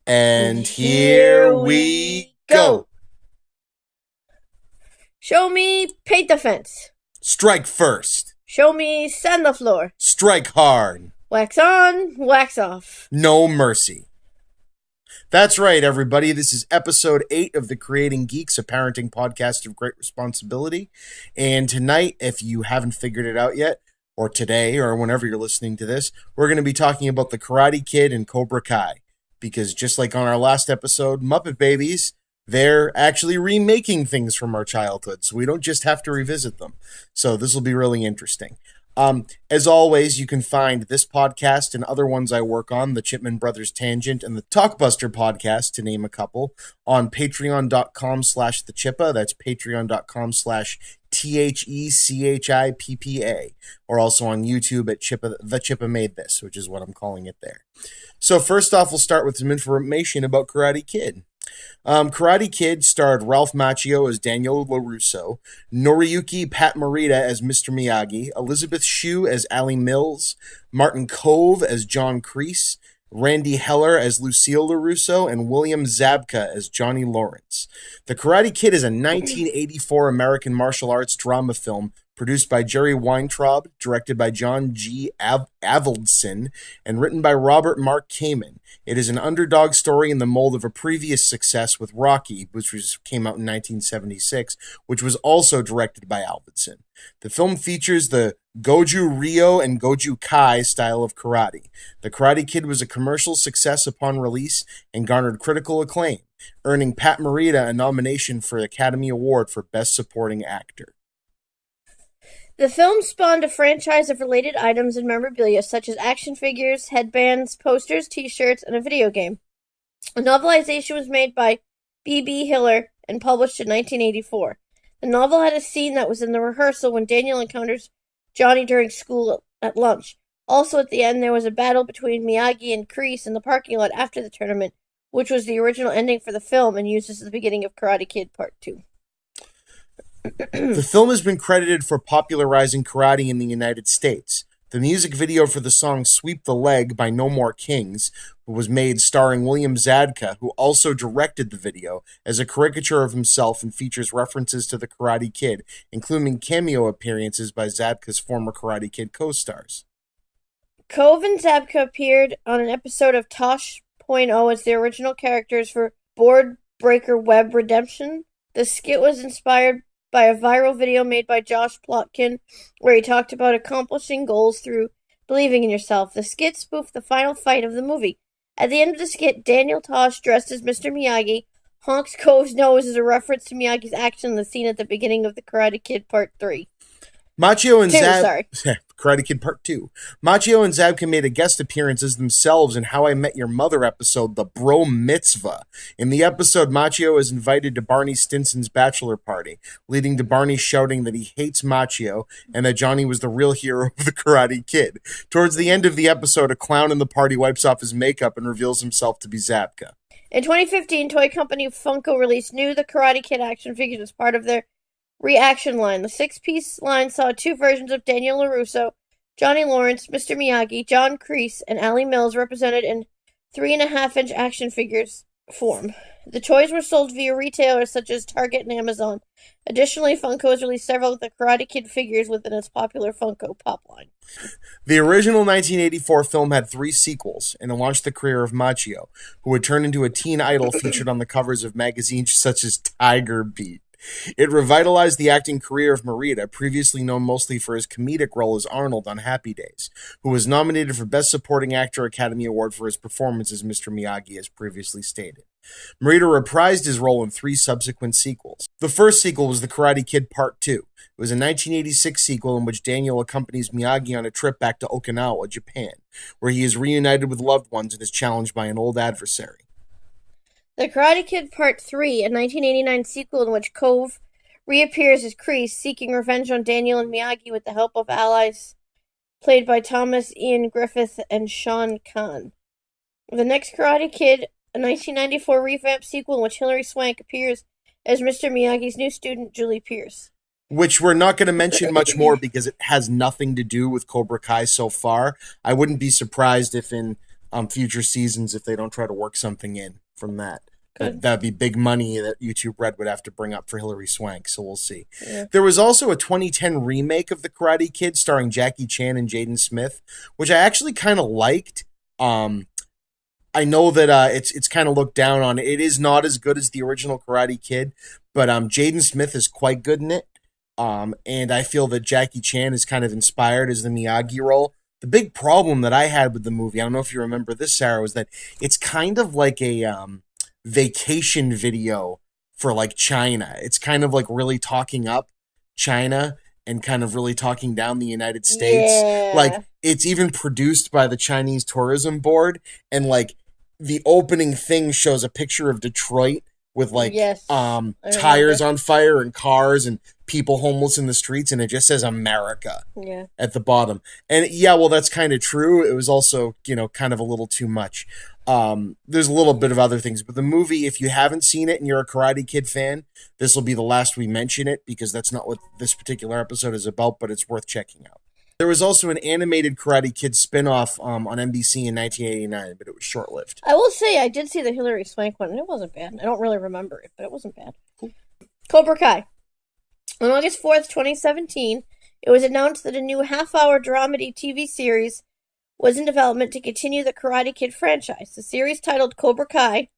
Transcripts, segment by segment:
And here we go. Show me paint the fence. Strike first. Show me sand the floor. Strike hard. Wax on, wax off. No mercy. That's right, everybody. This is episode 8 of the Creating Geeks, a parenting podcast of great responsibility. And tonight, if you haven't figured it out yet, or today, or whenever you're listening to this, we're going to be talking about the Karate Kid and Cobra Kai. Because just like on our last episode, Muppet Babies, they're actually remaking things from our childhood, so we don't just have to revisit them. So this will be really interesting. As always, you can find this podcast and other ones I work on, the Chipman Brothers Tangent and the Talkbuster podcast, to name a couple, on patreon.com/thechippa. That's patreon.com/THECHIPPA, or also on YouTube at Chippa, The Chippa Made This, which is what I'm calling it there. So first off, we'll start with some information about Karate Kid. Karate Kid starred Ralph Macchio as Daniel LaRusso, Noriyuki Pat Morita as Mr. Miyagi, Elizabeth Shue as Allie Mills, Martin Kove as John Kreese, Randy Heller as Lucille LaRusso, and William Zabka as Johnny Lawrence. The Karate Kid is a 1984 American martial arts drama film produced by Jerry Weintraub, directed by John G. Avildsen, and written by Robert Mark Kamen. It is an underdog story in the mold of a previous success with Rocky, which came out in 1976, which was also directed by Avildsen. The film features the Goju Ryo and Goju Kai style of karate. The Karate Kid was a commercial success upon release and garnered critical acclaim, earning Pat Morita a nomination for the Academy Award for Best Supporting Actor. The film spawned a franchise of related items and memorabilia such as action figures, headbands, posters, t-shirts, and a video game. A novelization was made by B.B. Hiller and published in 1984. The novel had a scene that was in the rehearsal when Daniel encounters Johnny during school at lunch. Also at the end, there was a battle between Miyagi and Kreese in the parking lot after the tournament, which was the original ending for the film and used as the beginning of Karate Kid Part 2. The film has been credited for popularizing karate in the United States. The music video for the song Sweep the Leg by No More Kings was made starring William Zabka, who also directed the video, as a caricature of himself and features references to the Karate Kid, including cameo appearances by Zabka's former Karate Kid co-stars. Kove and Zabka appeared on an episode of Tosh.0 as the original characters for Board Breaker Web Redemption. The skit was inspired by a viral video made by Josh Plotkin, where he talked about accomplishing goals through believing in yourself. The skit spoofed the final fight of the movie. At the end of the skit, Daniel Tosh, dressed as Mr. Miyagi, honks Kove's nose as a reference to Miyagi's action in the scene at the beginning of the Karate Kid Part 3. Karate Kid Part 2. Macchio and Zabka made a guest appearances themselves in How I Met Your Mother episode, The Bro Mitzvah. In the episode, Macchio is invited to Barney Stinson's bachelor party, leading to Barney shouting that he hates Macchio and that Johnny was the real hero of the Karate Kid. Towards the end of the episode, a clown in the party wipes off his makeup and reveals himself to be Zabka. In 2015, toy company Funko released new The Karate Kid action figures as part of their Reaction line. The 6-piece line saw 2 versions of Daniel LaRusso, Johnny Lawrence, Mr. Miyagi, John Kreese, and Allie Mills represented in 3.5-inch action figures form. The toys were sold via retailers such as Target and Amazon. Additionally, Funko has released several of the Karate Kid figures within its popular Funko Pop line. The original 1984 film had 3 sequels, and it launched the career of Macchio, who would turn into a teen idol featured on the covers of magazines such as Tiger Beat. It revitalized the acting career of Morita, previously known mostly for his comedic role as Arnold on Happy Days, who was nominated for Best Supporting Actor Academy Award for his performance as Mr. Miyagi, as previously stated. Morita reprised his role in 3 subsequent sequels. The first sequel was The Karate Kid Part 2. It was a 1986 sequel in which Daniel accompanies Miyagi on a trip back to Okinawa, Japan, where he is reunited with loved ones and is challenged by an old adversary. The Karate Kid Part 3, a 1989 sequel in which Kove reappears as Kreese, seeking revenge on Daniel and Miyagi with the help of allies played by Thomas Ian Griffith and Sean Kahn. The next Karate Kid, a 1994 revamped sequel in which Hilary Swank appears as Mr. Miyagi's new student, Julie Pierce. Which we're not going to mention much more because it has nothing to do with Cobra Kai so far. I wouldn't be surprised if in future seasons if they don't try to work something in from that. Good. That'd be big money that YouTube Red would have to bring up for Hilary Swank, so we'll see. Yeah. There was also a 2010 remake of The Karate Kid starring Jackie Chan and Jaden Smith, which I actually kind of liked. I know that it's kind of looked down on. It is not as good as the original Karate Kid, but Jaden Smith is quite good in it. And I feel that Jackie Chan is kind of inspired as the Miyagi role. The big problem that I had with the movie, I don't know if you remember this, Sarah, was that it's kind of like a vacation video for like China. It's kind of like really talking up China and kind of really talking down the United States. Yeah. Like, it's even produced by the Chinese Tourism Board, and like the opening thing shows a picture of Detroit with like Yes, tires on fire and cars and people homeless in the streets, and it just says America Yeah. at the bottom. And yeah, well, that's kind of true. It was also, kind of a little too much. There's a little bit of other things, but the movie, if you haven't seen it and you're a Karate Kid fan, this will be the last we mention it, because that's not what this particular episode is about, but it's worth checking out. There was also an animated Karate Kid spin-off on NBC in 1989, but it was short-lived. I will say I did see the Hilary Swank one, and it wasn't bad. I don't really remember it, but it wasn't bad. Cobra Kai. On August 4th, 2017, it was announced that a new half-hour dramedy TV series was in development to continue the Karate Kid franchise. The series, titled Cobra Kai,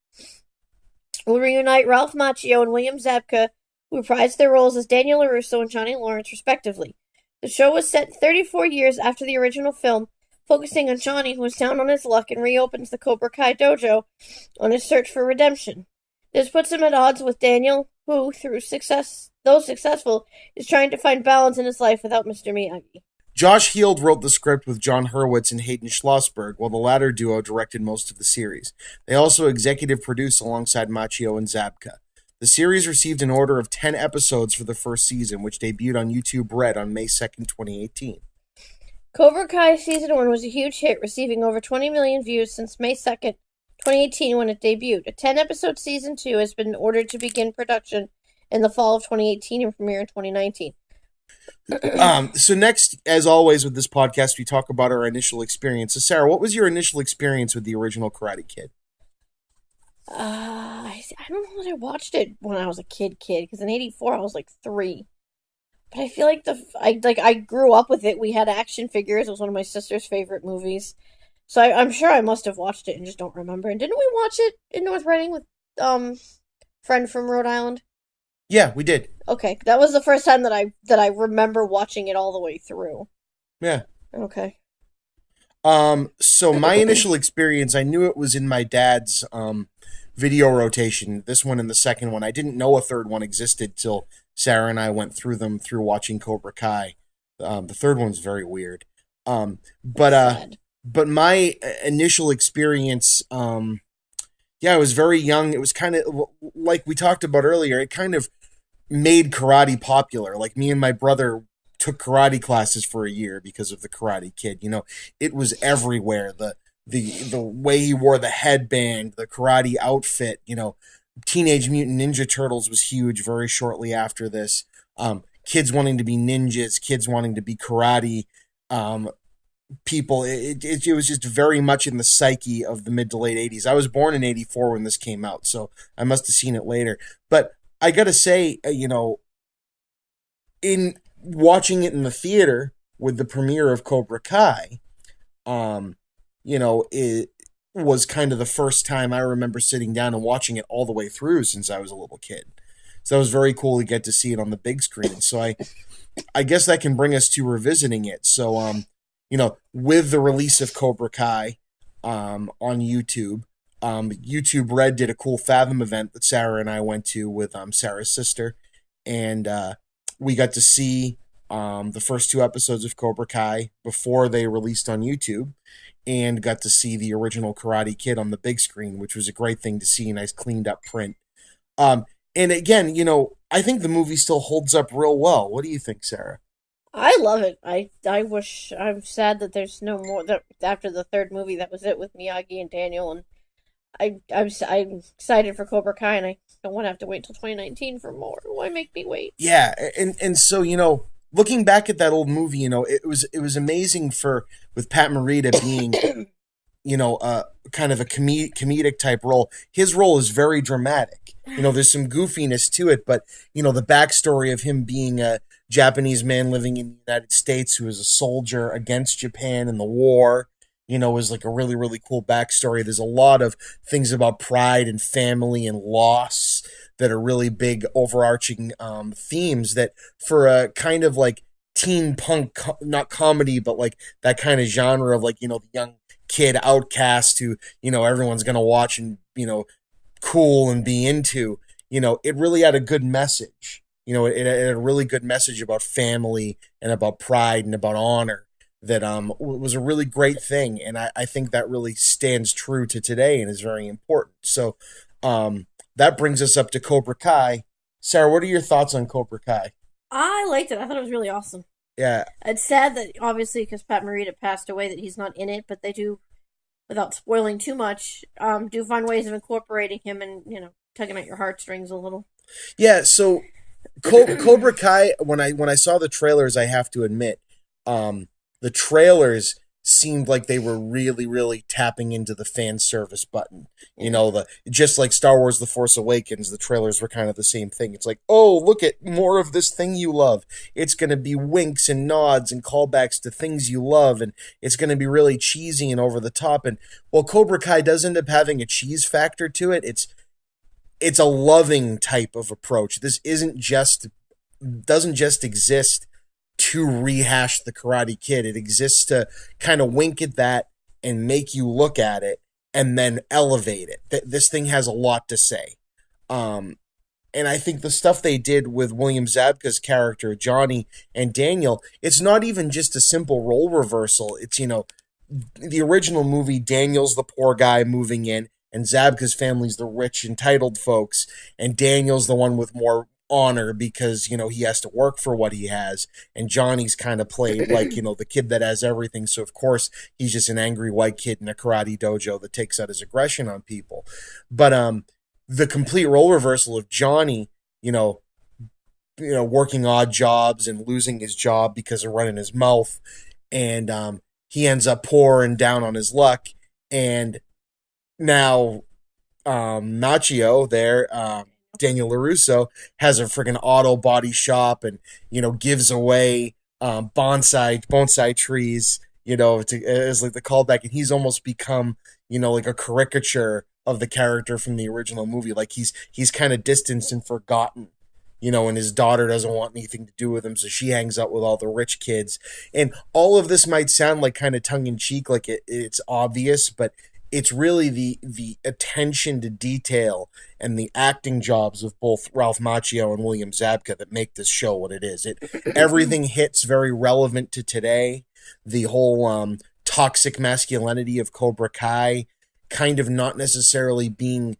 will reunite Ralph Macchio and William Zabka, who reprised their roles as Daniel LaRusso and Johnny Lawrence, respectively. The show was set 34 years after the original film, focusing on Johnny, who is down on his luck and reopens the Cobra Kai dojo on his search for redemption. This puts him at odds with Daniel, who, though successful, is trying to find balance in his life without Mr. Miyagi. Josh Heald wrote the script with John Hurwitz and Hayden Schlossberg, while the latter duo directed most of the series. They also executive produced alongside Macchio and Zabka. The series received an order of 10 episodes for the first season, which debuted on YouTube Red on May 2nd, 2018. Cobra Kai Season 1 was a huge hit, receiving over 20 million views since May 2nd, 2018, when it debuted. A 10-episode Season 2 has been ordered to begin production in the fall of 2018 and premiere in 2019. So next, as always with this podcast, we talk about our initial experience. So Sarah, what was your initial experience with the original Karate Kid? I don't know that I watched it when I was a kid, because in '84 I was like 3. But I feel like I grew up with it. We had action figures. It was one of my sister's favorite movies. So I'm sure I must have watched it and just don't remember. And didn't we watch it in North Reading with friend from Rhode Island? Yeah, we did. Okay, that was the first time that I remember watching it all the way through. Yeah. Okay. So my initial experience, I knew it was in my dad's video rotation, this one and the second one. I didn't know a third one existed till Sarah and I went through them through watching Cobra Kai. The third one's very weird. But my initial experience, I was very young. It was kind of like we talked about earlier. It kind of made karate popular. Like, me and my brother took karate classes for a year because of the Karate Kid. It was everywhere. The way he wore the headband, the karate outfit. Teenage Mutant Ninja Turtles was huge very shortly after this. Kids wanting to be ninjas, kids wanting to be karate people. It was just very much in the psyche of the mid to late 80s. I was born in 84 when this came out, so I must have seen it later. But I gotta say, in watching it in the theater with the premiere of Cobra Kai, it was kind of the first time I remember sitting down and watching it all the way through since I was a little kid. So that was very cool to get to see it on the big screen. So I guess that can bring us to revisiting it. So, with the release of Cobra Kai on YouTube, YouTube Red did a cool Fathom event that Sarah and I went to with Sarah's sister. And we got to see the first 2 episodes of Cobra Kai before they released on YouTube, and got to see the original Karate Kid on the big screen, which was a great thing to see, a nice cleaned up print. And again, I think the movie still holds up real well. What do you think, Sarah? I love it. I'm sad that there's no more, that after the third movie, that was it with Miyagi and Daniel, and I'm excited for Cobra Kai, and I don't want to have to wait until 2019 for more. Why make me wait? Yeah, and so, looking back at that old movie, it was amazing with Pat Morita being kind of a comedic type role. His role is very dramatic. There's some goofiness to it, but the backstory of him being a Japanese man living in the United States who is a soldier against Japan in the war, is like a really, really cool backstory. There's a lot of things about pride and family and loss that are really big overarching themes that for a kind of like teen punk, not comedy, but like that kind of genre of like, the young kid outcast who, everyone's going to watch and, cool and be into, it really had a good message. It had a really good message about family and about pride and about honor that was a really great thing. And I think that really stands true to today and is very important. So that brings us up to Cobra Kai. Sarah, what are your thoughts on Cobra Kai? I liked it. I thought it was really awesome. Yeah. It's sad that, obviously, because Pat Morita passed away, that he's not in it, but they do, without spoiling too much, do find ways of incorporating him and, tugging at your heartstrings a little. Yeah, so Cobra Kai, when I saw the trailers, I have to admit, the trailers seemed like they were really, really tapping into the fan service button. Just like Star Wars The Force Awakens, the trailers were kind of the same thing. It's like, oh, look at more of this thing you love. It's going to be winks and nods and callbacks to things you love, and it's going to be really cheesy and over the top. And while Cobra Kai does end up having a cheese factor to it, it's a loving type of approach. This doesn't just exist to rehash the Karate Kid. It exists to kind of wink at that and make you look at it and then elevate it. This thing has a lot to say. And I think the stuff they did with William Zabka's character, Johnny, and Daniel, it's not even just a simple role reversal. It's, the original movie, Daniel's the poor guy moving in, and Zabka's family's the rich, entitled folks, and Daniel's the one with more honor because, he has to work for what he has, and Johnny's kind of played like, the kid that has everything, so of course he's just an angry white kid in a karate dojo that takes out his aggression on people. But the complete role reversal of Johnny, working odd jobs and losing his job because of running his mouth, and he ends up poor and down on his luck, and now Machio there, Daniel LaRusso, has a freaking auto body shop and, gives away bonsai trees, as like the callback, and he's almost become, like a caricature of the character from the original movie. Like he's kind of distanced and forgotten, and his daughter doesn't want anything to do with him, so she hangs out with all the rich kids. And all of this might sound like kind of tongue-in-cheek, like it's obvious, but it's really the attention to detail and the acting jobs of both Ralph Macchio and William Zabka that make this show what it is. Everything hits very relevant to today. The whole toxic masculinity of Cobra Kai, kind of not necessarily being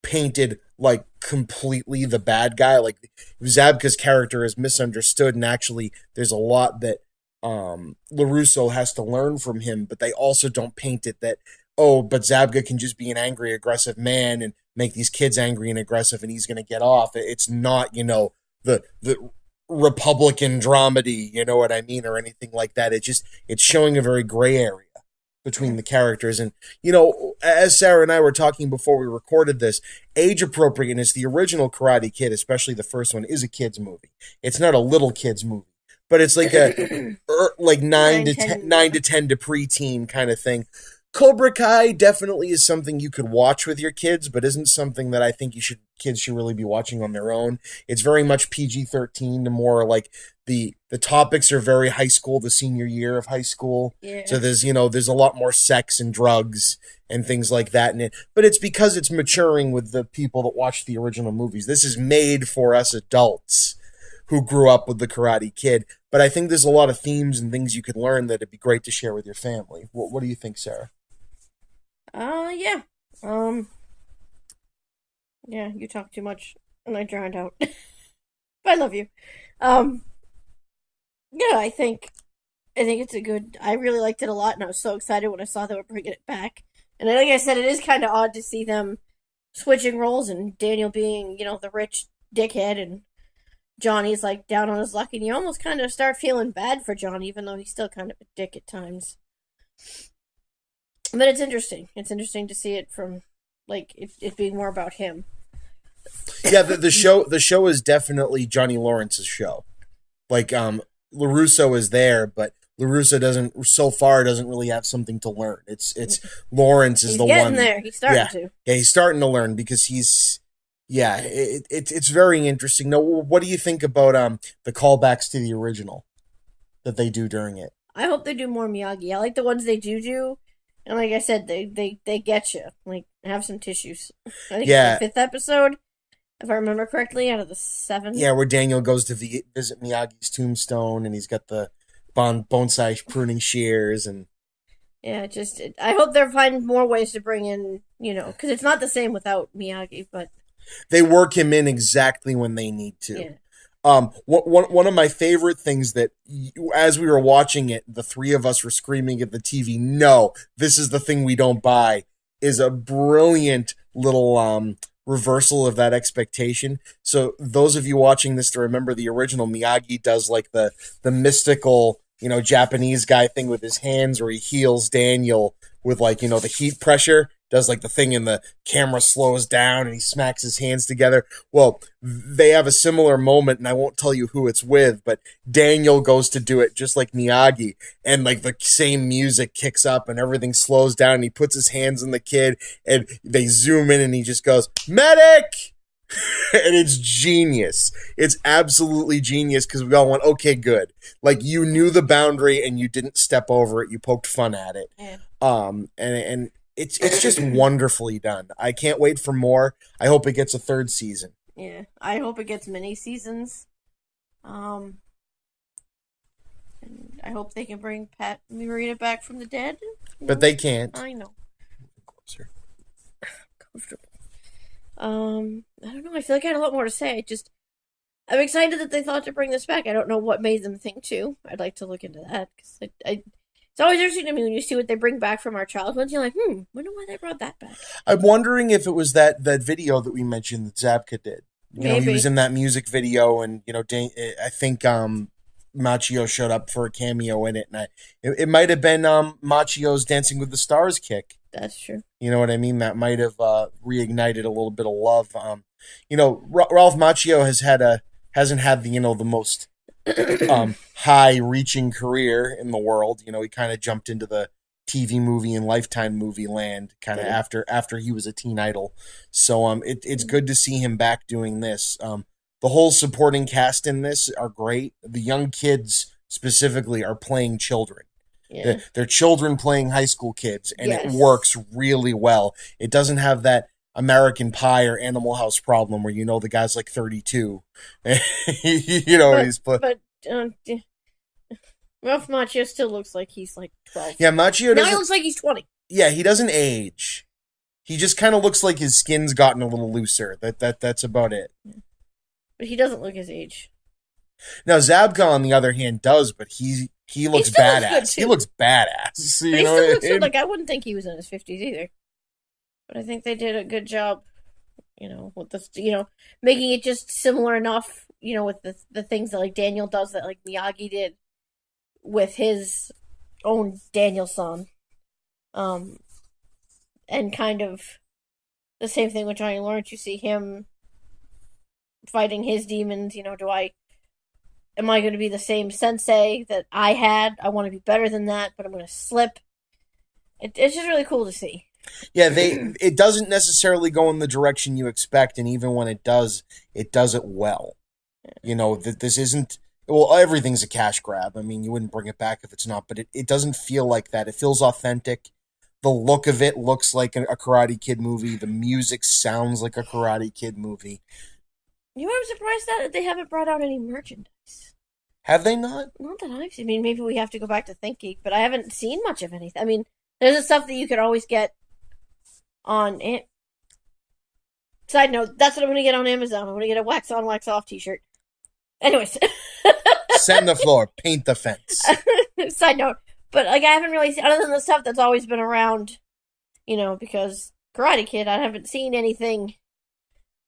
painted like completely the bad guy. Like Zabka's character is misunderstood, and actually there's a lot that LaRusso has to learn from him, but they also don't paint it that, oh, but Zabka can just be an angry, aggressive man and make these kids angry and aggressive and he's going to get off. It's not, the Republican dramedy, you know what I mean, or anything like that. It's showing a very gray area between the characters. And, as Sarah and I were talking before we recorded this, age appropriateness, the original Karate Kid, especially the first one, is a kid's movie. It's not a little kid's movie, but it's like a like 9 to 10 to preteen kind of thing. Cobra Kai definitely is something you could watch with your kids, but isn't something that I think kids should really be watching on their own. It's very much PG-13, to more like the topics are very high school, the senior year of high school. Yeah. So there's a lot more sex and drugs and things like that in it. But it's because it's maturing with the people that watch the original movies. This is made for us adults who grew up with the Karate Kid. But I think there's a lot of themes and things you could learn that it'd be great to share with your family. What do you think, Sarah? Yeah. Yeah, you talk too much and I drowned out. But I love you. Yeah, I think it's I really liked it a lot, and I was so excited when I saw they were bringing it back. And like I said, it is kind of odd to see them switching roles and Daniel being, the rich dickhead and Johnny's like down on his luck, and you almost kind of start feeling bad for Johnny, even though he's still kind of a dick at times. But it's interesting. It's interesting to see it from, like, it being more about him. Yeah, the show is definitely Johnny Lawrence's show. Like, LaRusso is there, but LaRusso doesn't really have something to learn. It's Lawrence is He's the getting one. there. He's starting to. Yeah, he's starting to learn because it's very interesting. Now, what do you think about the callbacks to the original that they do during it? I hope they do more Miyagi. I like the ones they do. And like I said, they get you. Like, have some tissues. I think it's the 5th episode, if I remember correctly, out of the 7. Yeah, where Daniel goes to visit Miyagi's tombstone, and he's got the bonsai pruning shears, and yeah, I hope they'll find more ways to bring in, because it's not the same without Miyagi, but they work him in exactly when they need to. Yeah. One of my favorite things that, as we were watching it, the three of us were screaming at the TV, "No, this is the thing we don't buy," is a brilliant little reversal of that expectation. So those of you watching this to remember the original, Miyagi does like the mystical, Japanese guy thing with his hands where he heals Daniel with the heat pressure. Does like the thing and the camera slows down and he smacks his hands together. Well, they have a similar moment, and I won't tell you who it's with, but Daniel goes to do it just like Miyagi, and like the same music kicks up and everything slows down, and he puts his hands on the kid and they zoom in and he just goes, "Medic!" And it's genius. It's absolutely genius because we all went, okay, good. Like, you knew the boundary and you didn't step over it. You poked fun at it. Yeah. And it's just wonderfully done. I can't wait for more. I hope it gets a 3rd season. Yeah, I hope it gets many seasons. And I hope they can bring Pat Morita back from the dead. But they can't. I know. Closer. Comfortable. I don't know. I feel like I had a lot more to say. I'm excited that they thought to bring this back. I don't know what made them think to. I'd like to look into that because it's always interesting to me when you see what they bring back from our childhoods. You're like, wonder why they brought that back. I'm wondering if it was that video that we mentioned that Zabka did. Maybe. He was in that music video, and I think Machio showed up for a cameo in it, and it might have been Machio's Dancing with the Stars kick. That's true. You know what I mean? That might have reignited a little bit of love. Ralph Macchio hasn't had the most high-reaching career in the world. He kind of jumped into the TV movie and Lifetime movie land kind of after he was a teen idol. So it's good to see him back doing this. The whole supporting cast in this are great. The young kids specifically are playing children. Yeah. They're children playing high school kids, and It works really well. It doesn't have that American Pie or Animal House problem where the guy's like 32. But Ralph Macchio still looks like he's like 12. Yeah, Macchio now he looks like he's 20. Yeah, he doesn't age. He just kind of looks like his skin's gotten a little looser. That's about it. But he doesn't look his age. Now Zabka, on the other hand, does, but he looks badass. He looks badass. But he still looks good. Like, I wouldn't think he was in his 50s either. But I think they did a good job, with this, making it just similar enough, with the things that like Daniel does that like Miyagi did with his own Daniel-san. And kind of the same thing with Johnny Lawrence. You see him fighting his demons. Am I going to be the same sensei that I had? I want to be better than that, but I'm going to slip. It's just really cool to see. Yeah, it doesn't necessarily go in the direction you expect, and even when it does it well. That this isn't... Well, everything's a cash grab. I mean, you wouldn't bring it back if it's not, but it doesn't feel like that. It feels authentic. The look of it looks like a Karate Kid movie. The music sounds like a Karate Kid movie. I'm surprised that they haven't brought out any merchandise. Have they not? Not that I've seen. I mean, maybe we have to go back to ThinkGeek, but I haven't seen much of anything. I mean, there's the stuff that you could always get on it. Side note, that's what I'm going to get on Amazon. I'm going to get a wax on, wax off t-shirt. Anyways. Sand the floor, paint the fence. Side note. But, like, I haven't really seen, other than the stuff that's always been around, because Karate Kid, I haven't seen anything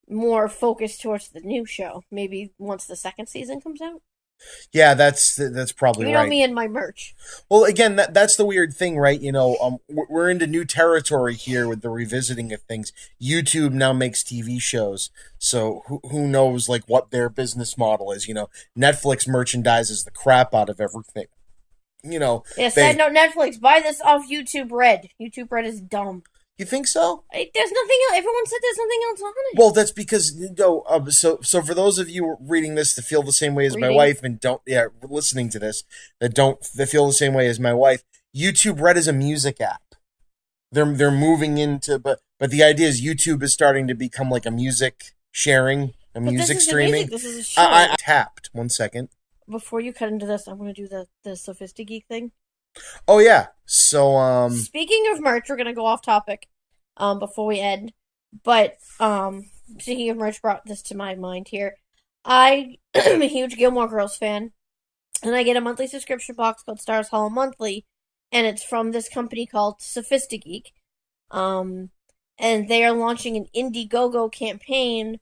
more focused towards the new show. Maybe once the 2nd season comes out. Yeah, that's probably You know right. me and my merch. Well, again, that's the weird thing, right? We're into new territory here with the revisiting of things. YouTube now makes TV shows, so who knows like what their business model is? Netflix merchandises the crap out of everything. Yeah, side They note, Netflix, buy this off YouTube Red. YouTube Red is dumb. You think so? There's nothing else. Everyone said there's nothing else on it. Well, that's because so for those of you reading this that feel the same way as my wife and listening to this that feel the same way as my wife, YouTube Red is a music app. They're moving into but the idea is YouTube is starting to become like a music sharing, music streaming. This is a show. I tapped 1 second. Before you cut into this, I want to do the Sophistigeek thing. Oh yeah. So speaking of merch, we're gonna go off topic before we end. But speaking of merch brought this to my mind here. I am a huge Gilmore Girls fan, and I get a monthly subscription box called Stars Hollow Monthly, and it's from this company called Sophistigeek. And they are launching an Indiegogo campaign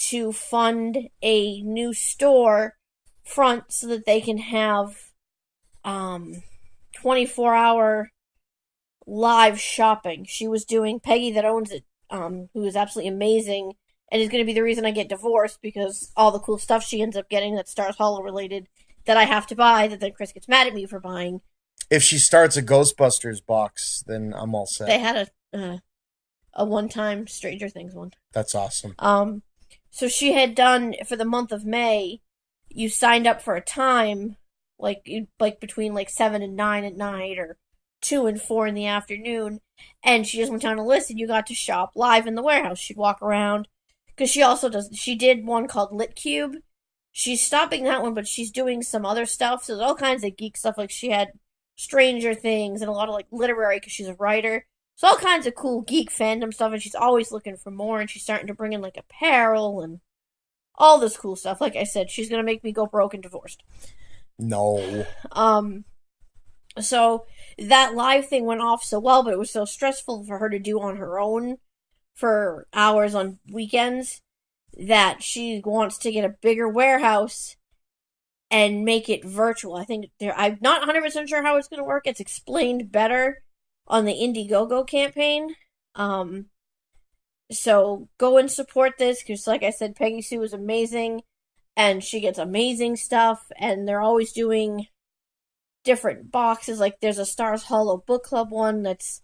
to fund a new store front so that they can have 24-hour live shopping. She was doing Peggy that owns it, who is absolutely amazing and is going to be the reason I get divorced because all the cool stuff she ends up getting that's Stars Hollow related that I have to buy that then Chris gets mad at me for buying. If she starts a Ghostbusters box, then I'm all set. They had a one-time Stranger Things one. That's awesome. So she had done for the month of May. You signed up for a time, like between like 7 and 9 at night, or 2 and 4 in the afternoon, and she just went down a list, and you got to shop live in the warehouse. She'd walk around because she did one called Lit Cube. She's stopping that one, but she's doing some other stuff. So there's all kinds of geek stuff. Like she had Stranger Things and a lot of like literary because she's a writer. So all kinds of cool geek fandom stuff, and she's always looking for more, and she's starting to bring in like apparel and all this cool stuff. Like I said, she's gonna make me go broke and divorced. No. So that live thing went off so well, but it was so stressful for her to do on her own for hours on weekends that she wants to get a bigger warehouse and make it virtual. I'm not 100% sure how it's going to work. It's explained better on the Indiegogo campaign. So go and support this because, like I said, Peggy Sue is amazing and she gets amazing stuff, and they're always doing different boxes. Like there's a Stars Hollow book club one that's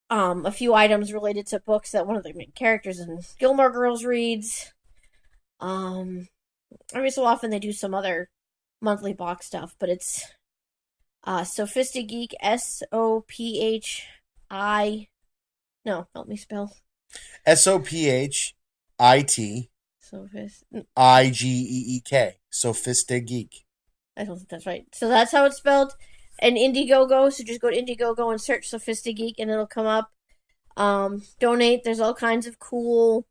a few items related to books that one of the main characters in Gilmore Girls reads. Every so often they do some other monthly box stuff, but it's Sophistigeek, SOPHI. No, help me spell. SOPHIT IGEEK. Sophistigeek. I don't think that's right. So that's how it's spelled. And Indiegogo, so just go to Indiegogo and search Sophistigeek and it'll come up. Donate. There's all kinds of cool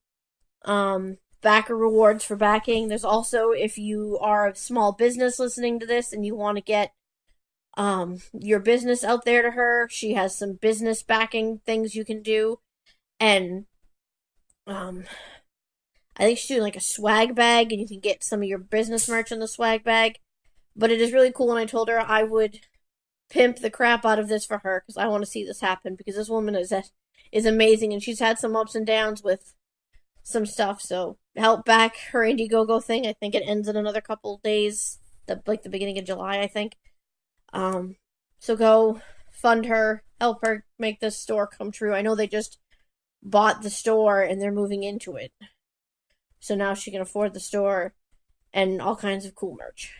backer rewards for backing. There's also, if you are a small business listening to this and you want to get your business out there to her, she has some business backing things you can do. And I think she's doing like a swag bag, and you can get some of your business merch in the swag bag. But it is really cool, and I told her I would pimp the crap out of this for her because I want to see this happen because this woman is amazing, and she's had some ups and downs with some stuff. So help back her Indiegogo thing. I think it ends in another couple of days, the beginning of July, I think. So go fund her, help her make this store come true. I know they just bought the store and they're moving into it. So now she can afford the store and all kinds of cool merch.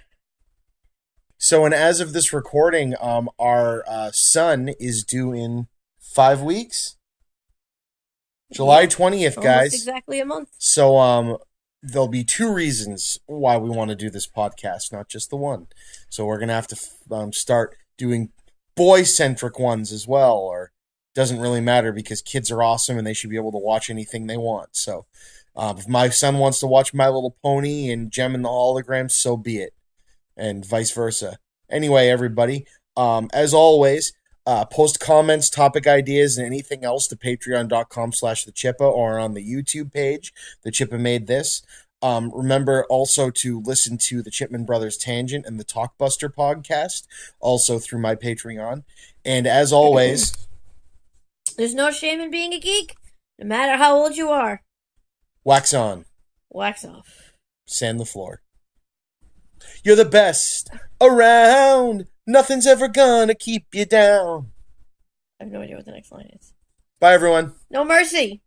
So, and as of this recording, our son is due in 5 weeks. July 20th, guys. Almost exactly a month. So, there'll be 2 reasons why we want to do this podcast, not just the one. So we're going to have to start doing boy-centric ones as well, or doesn't really matter because kids are awesome and they should be able to watch anything they want. So if my son wants to watch My Little Pony and Gem and the Holograms, so be it. And vice versa. Anyway, everybody, as always, post comments, topic ideas, and anything else to patreon.com/thechippa or on the YouTube page, The Chippa Made This. Remember also to listen to the Chipman Brothers Tangent and the Talkbuster podcast, also through my Patreon. And as always, there's no shame in being a geek, no matter how old you are. Wax on. Wax off. Sand the floor. You're the best around. Nothing's ever gonna keep you down. I have no idea what the next line is. Bye, everyone. No mercy.